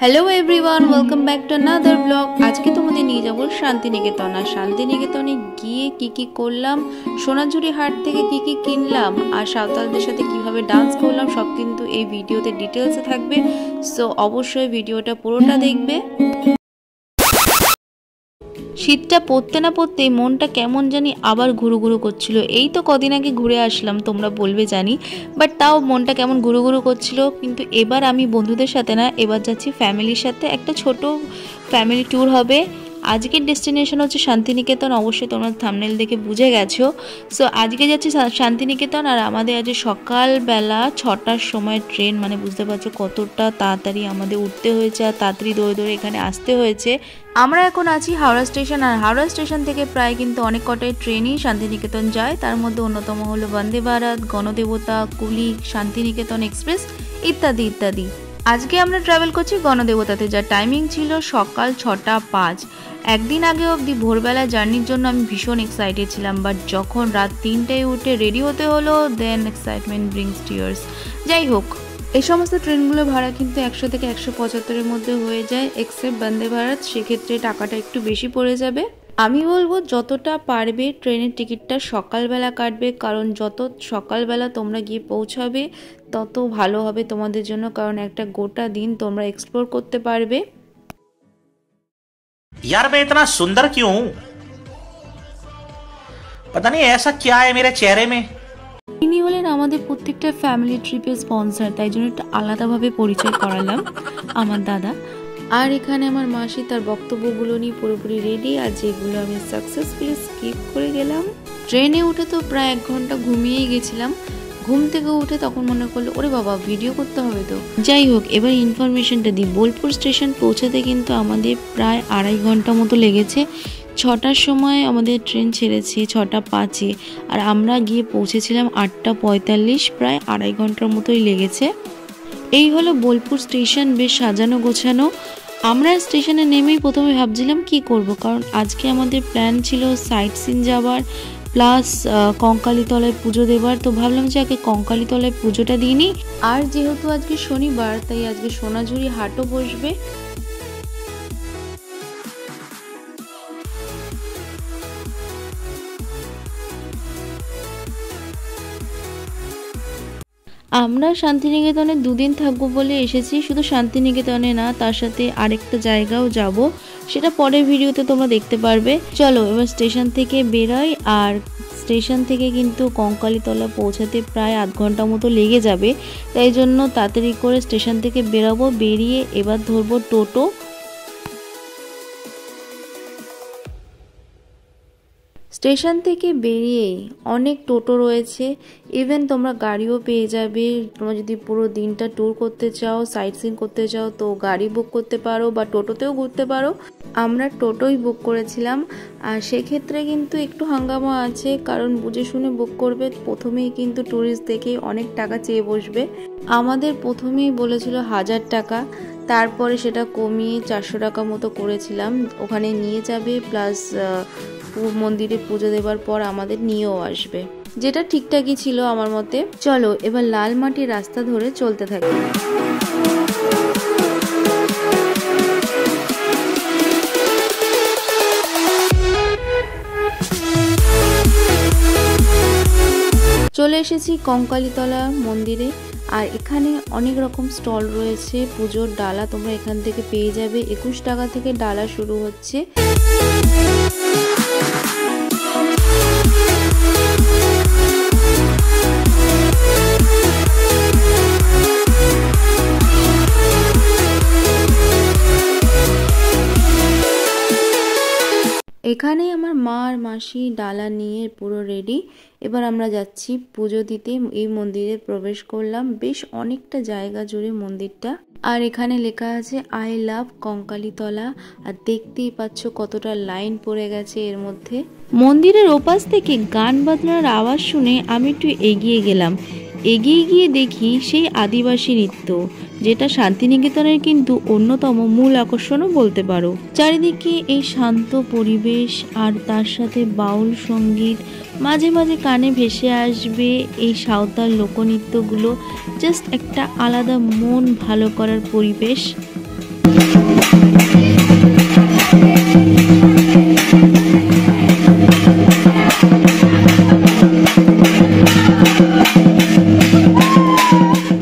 Hello everyone, welcome back to another blog. আজকে তোমাদের নিয়ে যাবো শান্তিনিকেতন। আর শান্তিনিকেতনে গিয়ে কি করলাম, সোনাঝুরি হাট থেকে কি কিনলাম, আর সাঁওতালদের সাথে কিভাবে ডান্স করলাম, সব কিন্তু এই ভিডিওতে ডিটেলসে থাকবে। সো অবশ্যই ভিডিওটা পুরোটা দেখবে। শীতটা পড়তে না পড়তেই মনটা কেমন জানি আবার ঘুরু করছিল। এই তো কদিন আগে ঘুরে আসলাম, তোমরা বলবে জানি, বাট তাও মনটা কেমন ঘুরু করছিল। কিন্তু এবার আমি বন্ধুদের সাথে না, এবার যাচ্ছি ফ্যামিলির সাথে। একটা ছোট ফ্যামিলি ট্যুর হবে। আজকের ডেস্টিনেশন হচ্ছে শান্তিনিকেতন, অবশ্যই তোমরা থাম্বনেল দেখে বুঝে গেছো। সো আজকে যাচ্ছি শান্তিনিকেতন, আর আমাদের আজ সকালবেলা 6টার সময় ট্রেন, মানে বুঝতে পারছো কতটা তাড়াতাড়ি আমাদের উঠতে হয়েছে আর তাড়াতাড়ি দৌড়ে এখানে আসতে হয়েছে। আমরা এখন আছি হাওড়া স্টেশন, আর হাওড়া স্টেশন থেকে প্রায় কিন্তু অনেক কটাই ট্রেনই শান্তিনিকেতন যায়। তার মধ্যে অন্যতম হলো বন্দে ভারত, গণদেবতা, কুলিক, শান্তিনিকেতন এক্সপ্রেস ইত্যাদি ইত্যাদি। আজকে আমরা ট্রাভেল করছি গণদেবতাতে, যার টাইমিং ছিল সকাল 6টা 5। একদিন আগে অবধি ভোরবেলা জার্নির জন্য আমি ভীষণ এক্সাইটেড ছিলাম, বাট যখন রাত 3টায় উঠে রেডি হতে হলো, দেন এক্সাইটমেন্ট ব্রিংস টিয়ার্স। যাই হোক, এই সমস্ত ট্রেনগুলো ভাড়া কিন্তু 100 থেকে 175-এর মধ্যে হয়ে যায়, এক্সেপ্ট বন্দে ভারত, সেক্ষেত্রে টাকাটা একটু বেশি পড়ে যাবে। আমি বলবো যতটা পারবে ট্রেনের টিকিটটা সকালবেলা কাটবে, কারণ যত সকালবেলা তোমরা গিয়ে পৌঁছাবে তত ভালো হবে তোমাদের জন্য, কারণ একটা গোটা দিন তোমরা এক্সপ্লোর করতে পারবে। यार मैं इतना सुंदर क्यों हूं? पता नहीं ऐसा क्या है मेरे चेहरे में। ইনি হলেন আমাদের প্রত্যেকটা ফ্যামিলি ট্রিপের স্পন্সর, তাই জন্য একটু আলাদাভাবে পরিচয় করালাম, আমার দাদা। আর এখানে আমার মাসি তার বক্তব্যগুলো নিয়ে পুরোপুরি রেডি, আর যেগুলো আমি সাকসেসফুলি স্কিপ করে গেলাম। ট্রেনে উঠে তো প্রায় 1 ঘন্টা ঘুমিয়েই গেছিলাম। ঘুম থেকে উঠে তখন মনে করলো ওরে বাবা, ভিডিও করতে হবে তো। যাই হোক, এবার ইনফরমেশনটা দিই। বোলপুর স্টেশন পৌঁছাতে কিন্তু আমাদের প্রায় 2.5 ঘন্টা মতো লেগেছে। 6টার সময় আমাদের ট্রেন ছেড়েছে 6টা 5-এ, আর আমরা গিয়ে পৌঁছেছিলাম 8টা 45, প্রায় 2.5 ঘন্টার মতোই লেগেছে। এই হলো বোলপুর স্টেশন, বেশ সাজানো গোছানো। আমরা স্টেশনে নেমেই প্রথমে ভাবছিলাম কি করব, কারণ আজকে আমাদের প্ল্যান ছিল সাইট সিন যাওয়ার, প্লাস কঙ্কালীতলায় পুজো দেবার। তো ভাবলাম যে আগে কঙ্কালীতলায় পুজোটা দিয়ে নিই। আর যেহেতু আজকে শনিবার, তাই আজকে সোনাঝুরি হাটও বসবে। আমরা শান্তিনিকেতনে 2 দিন থাকবো বলে এসেছি। শুধু শান্তিনিকেতনে না, তার সাথে আরেকটা জায়গাও যাব, সেটা পরের ভিডিওতে তোমরা দেখতে পারবে। চলো এবার স্টেশন থেকে বেরোই। আর স্টেশন থেকে কিন্তু কঙ্কালীতলা পৌঁছাতে প্রায় 8 ঘন্টা মতো লেগে যাবে, তাই জন্য তাড়াতাড়ি করে স্টেশন থেকে বেরোবো। বেরিয়ে এবার ধরবো টোটো। স্টেশন থেকে বেরিয়ে অনেক টোটো রয়েছে, ইভেন তোমরা গাড়িও পেয়ে যাবে। তোমরা যদি পুরো দিনটা ট্যুর করতে চাও, সাইট সিন করতে চাও, তো গাড়ি বুক করতে পারো বা টোটোতেও ঘুরতে পারো। আমরা টোটোই বুক করেছিলাম, আর সেক্ষেত্রে কিন্তু একটু হাঙ্গামা আছে, কারণ বুঝে শুনে বুক করবে। প্রথমেই কিন্তু ট্যুরিস্ট দেখেই অনেক টাকা চেয়ে বসবে। আমাদের প্রথমেই বলেছিল 1000 টাকা, তারপরে সেটা কমিয়ে 400 টাকা মতো করেছিলাম। ওখানে নিয়ে যাবে, প্লাস মন্দিরে পুজো দেবার পর আমাদের নিয়েও আসবে, যেটা ঠিকঠাকই ছিল আমার মতে। চলো এবার লাল মাটির রাস্তা ধরে চলতে থাকি। চলে এসেছি কঙ্কালীতলা মন্দিরে, আর এখানে অনেক রকম স্টল রয়েছে। পুজোর ডালা তোমরা এখান থেকে পেয়ে যাবে। 21 টাকা থেকে ডালা শুরু হচ্ছে। এখানে আমার মা আর মাসি ডালা নিয়ে পুরো রেডি। এবার আমরা যাচ্ছি পুজো দিতে। এই মন্দিরে প্রবেশ করলাম, বেশ অনেকটা জায়গা জুড়ে মন্দিরটা। আর এখানে লেখা আছে আই লাভ কঙ্কালীতলা, আর দেখতেই পাচ্ছ কতটা লাইন পড়ে গেছে এর মধ্যে। মন্দিরের ওপাশ থেকে গান বাজনার আওয়াজ শুনে আমি একটু এগিয়ে গেলাম। এগিয়ে গিয়ে দেখি সেই আদিবাসী নৃত্য, যেটা শান্তিনিকেতনের কিন্তু অন্যতম মূল আকর্ষণও বলতে পারো। চারিদিকে এই শান্ত পরিবেশ, আর তার সাথে বাউল সঙ্গীত, মাঝে মাঝে কানে ভেসে আসবে এই সাঁওতাল লোকনৃত্যগুলো। জাস্ট একটা আলাদা মন ভালো করার পরিবেশ।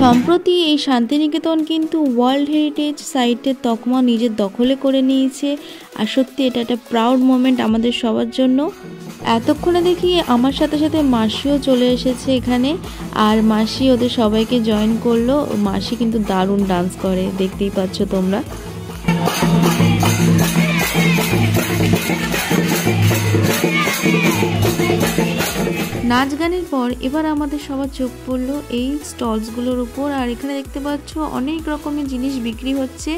সম্প্রতি এই শান্তিনিকেতন কিন্তু ওয়ার্ল্ড হেরিটেজ সাইটের তকমা নিজের দখলে করে নিয়েছে, আর সত্যি এটা একটা প্রাউড মোমেন্ট আমাদের সবার জন্য। এতক্ষণে দেখি আমার সাথে সাথে মাসিও চলে এসেছে এখানে, আর মাসি ওদের সবাইকে জয়েন করলো। মাসি কিন্তু দারুণ ডান্স করে, দেখতেই পাচ্ছ তোমরা। নাচ গানের পর এবার আমাদের সবার চোখ পড়লো এই স্টলসগুলোর উপর, আর এখানে দেখতে পাচ্ছ অনেক রকমের জিনিস বিক্রি হচ্ছে।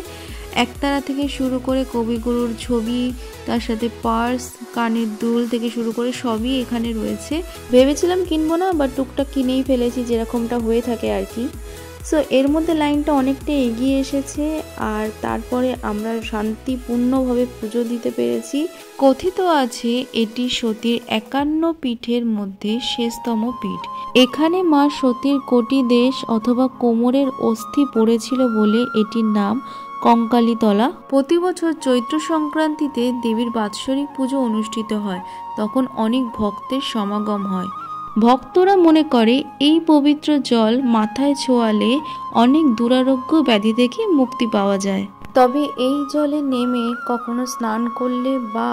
একতারা থেকে শুরু করে কবিগুরুর ছবি, তার সাথে পার্স, কানের দুল থেকে শুরু করে সবই এখানে রয়েছে। ভেবেছিলাম কিনবো না, বাট টুকটাক কিনেই ফেলেছি, যেরকমটা হয়ে থাকে আর কি। সো এর মধ্যে লাইনটা অনেকটা এগিয়ে এসেছে, আর তারপরে আমরা শান্তিপূর্ণভাবে পুজো দিতে পেরেছি। কথিত আছে এটি সতীর 51 পীঠের মধ্যে শেষতম পীঠ। এখানে মা সতীর কোটি দেশ অথবা কোমরের অস্থি পড়েছিল বলে এটির নাম কঙ্কালীতলা। প্রতি বছর চৈত্র সংক্রান্তিতে দেবীর বাৎসরিক পুজো অনুষ্ঠিত হয়, তখন অনেক ভক্তের সমাগম হয়। ভক্তরা মনে করে এই পবিত্র জল মাথায় ছোঁয়ালে অনেক দুরারোগ্য ব্যাধি থেকে মুক্তি পাওয়া যায়। তবে এই জলে নেমে কখনো স্নান করলে বা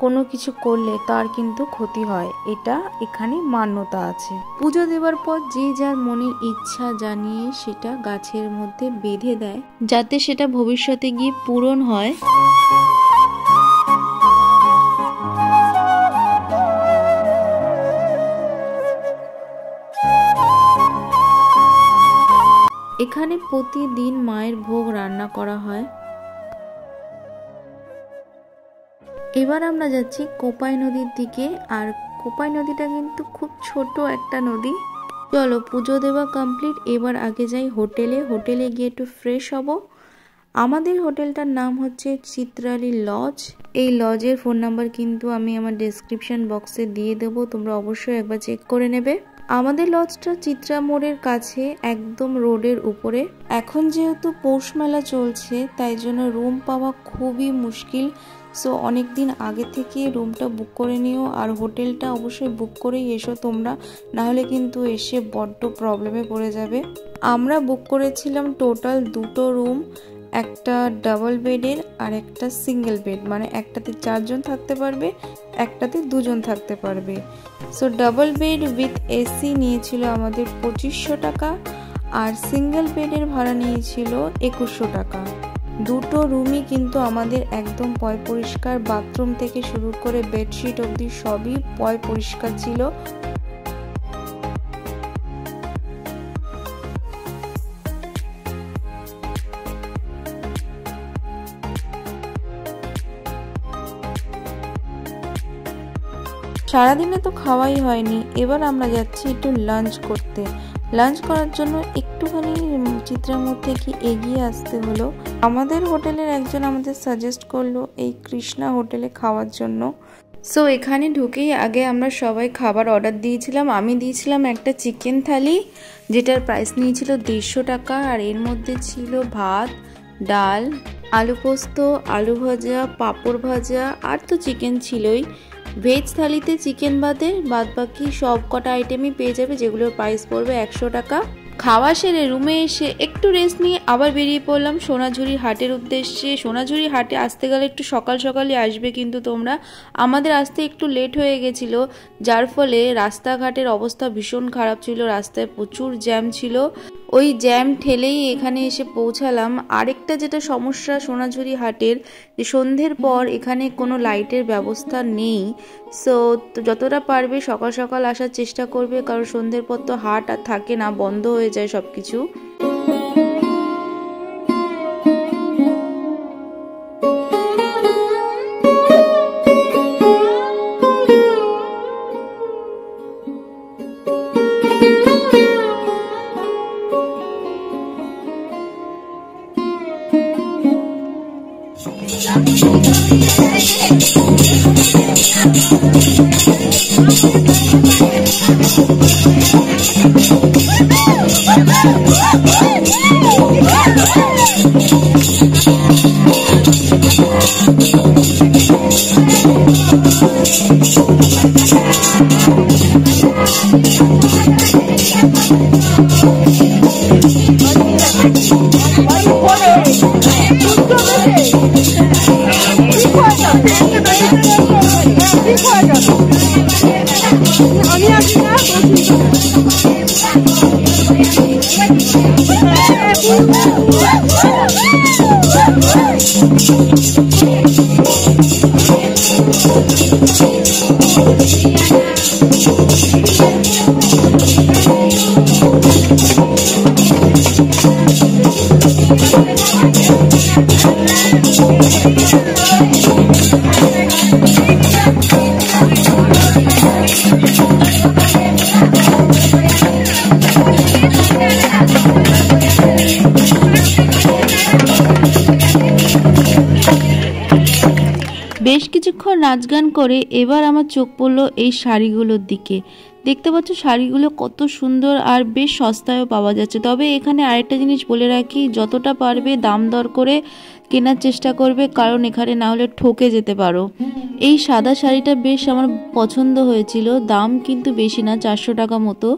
কোনো কিছু করলে তার কিন্তু ক্ষতি হয়, এটা এখানে মান্যতা আছে। পুজো দেওয়ার পর যে যার মনের ইচ্ছা জানিয়ে সেটা গাছের মধ্যে বেঁধে দেয়, যাতে সেটা ভবিষ্যতে গিয়ে পূরণ হয়। এখানে প্রতিদিন মায়ের ভোগ রান্না করা হয়। এবার আমরা যাচ্ছি কোপাই নদীর দিকে, আর কোপাই নদীটা কিন্তু খুব ছোট একটা নদী। চলো পুজো দেওয়া কমপ্লিট, এবার আগে যাই হোটেলে। হোটেলে গিয়ে একটু ফ্রেশ হব। আমাদের হোটেলটার নাম হচ্ছে চিত্রালী লজ। এই লজের ফোন নাম্বার কিন্তু আমি আমার ডেসক্রিপশন বক্সে দিয়ে দেবো, তোমরা অবশ্যই একবার চেক করে নেবে। আমাদের লজটা চিত্রা মোড়ের কাছে, একদম রোডের উপরে। এখন যেহেতু পৌষ মেলা চলছে, তাই জন্য রুম পাওয়া খুবই মুশকিল। সো অনেক দিন আগে থেকে রুমটা বুক করে নিও, আর হোটেলটা অবশ্যই বুক করেই এসো তোমরা, নাহলে কিন্তু এসে বড্ড প্রবলেমে পড়ে যাবে। আমরা বুক করেছিলাম টোটাল 2টো রুম, একটা ডাবল বেডের আর একটা সিঙ্গেল বেড, মানে একটাতে 4 জন থাকতে পারবে, একটাতে 2 জন থাকতে পারবে। So double bed with AC নিয়েছিল আমাদের 2500 টাকা, আর সিঙ্গেল বেডের ভাড়া নিয়েছিল 2100 টাকা। 2টো রুমই কিন্তু আমাদের একদম পয় পরিষ্কার, বাথরুম থেকে শুরু করে বেডশিট অবধি সবই পয় পরিষ্কার ছিল। সারাদিনে তো খাওয়াই হয়নি, এবার আমরা যাচ্ছি একটু লাঞ্চ করতে। লাঞ্চ করার জন্য একটুখানি চিত্রামোড় থেকে এগিয়ে আসতে হলো। আমাদের হোটেলের একজন আমাদের সাজেস্ট করলো এই কৃষ্ণা হোটেলে খাওয়ার জন্য। সো এখানে ঢুকেই আগে আমরা সবাই খাবার অর্ডার দিয়েছিলাম। আমি দিয়েছিলাম একটা চিকেন থালি, যেটার প্রাইস নিয়েছিল 150 টাকা, আর এর মধ্যে ছিল ভাত, ডাল, আলু পোস্ত, আলু ভাজা, পাঁপড় ভাজা, আর তো চিকেন ছিলই। ভেজ থালিতে চিকেন বাদ বাকি সব কটা আইটেমই পেয়ে যাবে, যেগুলোর প্রাইস পড়বে 100 টাকা। খাওয়া সেরে রুমে এসে একটু রেস্ট নিয়ে আবার বেরিয়ে পড়লাম সোনাঝুরি হাটের উদ্দেশ্যে। সোনাঝুরি হাটে আসতে গেলে একটু সকাল সকালই আসবে কিন্তু তোমরা। আমাদের আসতে একটু লেট হয়ে গেছিলো, যার ফলে রাস্তাঘাটের অবস্থা ভীষণ খারাপ ছিল, রাস্তায় প্রচুর জ্যাম ছিল। ওই জ্যাম ঠেলেই এখানে এসে পৌঁছালাম। আরেকটা যেটা সমস্যা সোনাঝুরি হাটের, যে সন্ধ্যের পর এখানে কোনো লাইটের ব্যবস্থা নেই। সো যতটা পারবে সকাল সকাল আসার চেষ্টা করবে, কারণ সন্ধ্যের পর তো হাট আর থাকে না, বন্ধ হয়ে যায় সব কিছু। বেশ কিছুক্ষণ নাচ গান করে এবার আমার চোখ পড়লো এই শাড়িগুলোর দিকে। দেখতে পাচ্ছ শাড়িগুলো কত সুন্দর আর বেশ সস্তায়ও পাওয়া যাচ্ছে। তবে এখানে আরেকটা জিনিস বলে রাখি, যতটা পারবে দাম দর করে কেনার চেষ্টা করবে, কারণ এখানে না হলে ঠকে যেতে পারো। এই সাদা শাড়িটা বেশ আমার পছন্দ হয়েছিল, দাম কিন্তু বেশি না, 400 টাকা মতো,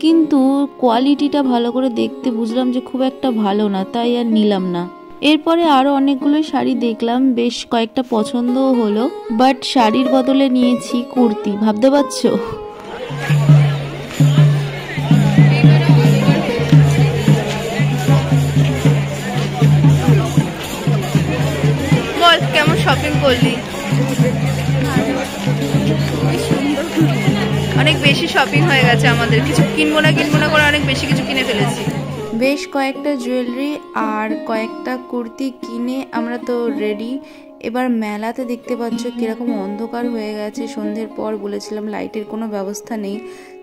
কিন্তু কোয়ালিটিটা ভালো করে দেখতে বুঝলাম যে খুব একটা ভালো না, তাই আর নিলাম না। এরপরে আরও অনেকগুলো শাড়ি দেখলাম, বেশ কয়েকটা পছন্দও হলো, বাট শাড়ির বদলে নিয়েছি কুর্তি। ভাবতে পারছো? বল কেমন শপিং করলি? অনেক বেশি শপিং হয়ে গেছে আমাদের, কিছু কিনবো না করে অনেক বেশি কিছু কিনে ফেলেছি। বেশ কয়েকটা জুয়েলারি আর কয়েকটা কুর্তি কিনে আমরা তো রেডি। এবার মেলাতে দেখতে পাচ্ছ কিরকম অন্ধকার হয়ে গেছে, সন্ধ্যের পর বলেছিলাম লাইটের কোনো ব্যবস্থা নেই,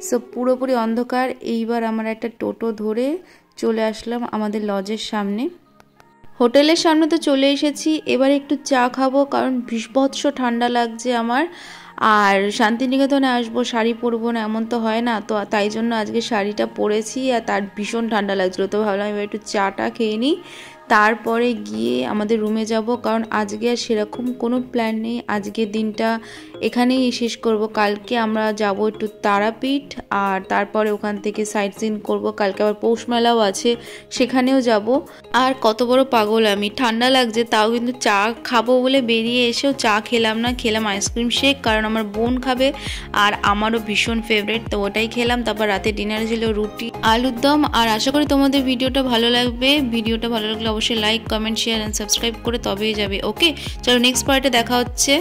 সো পুরোপুরি অন্ধকার। এইবার আমরা একটা টোটো ধরে চলে আসলাম আমাদের লজের সামনে। হোটেলের সামনে তো চলে এসেছি, এবার একটু চা খাবো, কারণ ভীষণ ঠান্ডা লাগছে আমার। আর শান্তিনিকেতনে আসবো, শাড়ি পরবো না এমন তো হয় না, তো তাই জন্য আজকে শাড়িটা পরেছি আর তার ভীষণ ঠান্ডা লাগছিলো, তো ভাবলাম এবার একটু চাটা খেয়ে নিই, তারপরে গিয়ে আমাদের রুমে যাব, কারণ আজকে আর সেরকম কোনো প্ল্যান নেই, আজকের দিনটা এখানেই শেষ করব। কালকে আমরা যাব একটু তারাপীঠ, আর তারপরে ওখান থেকে সাইট সিন করবো। কালকে আবার পৌষ মেলাও আছে, সেখানেও যাব। আর কত বড় পাগল আমি, ঠান্ডা লাগছে তাও কিন্তু চা খাবো বলে বেরিয়ে এসেও চা খেলাম না, খেলাম আইসক্রিম শেক, কারণ আমার বোন খাবে আর আমারও ভীষণ ফেভারিট, তো ওটাই খেলাম। তারপর রাতে ডিনারে ছিল রুটি আলুর দম। আর আশা করি তোমাদের ভিডিওটা ভালো লাগবে। ভিডিওটা ভালো লাগলে অবশ্যই like, comment, share and subscribe করে তবেই যাবে। ওকে, চলো নেক্সট পার্টে দেখা হচ্ছে।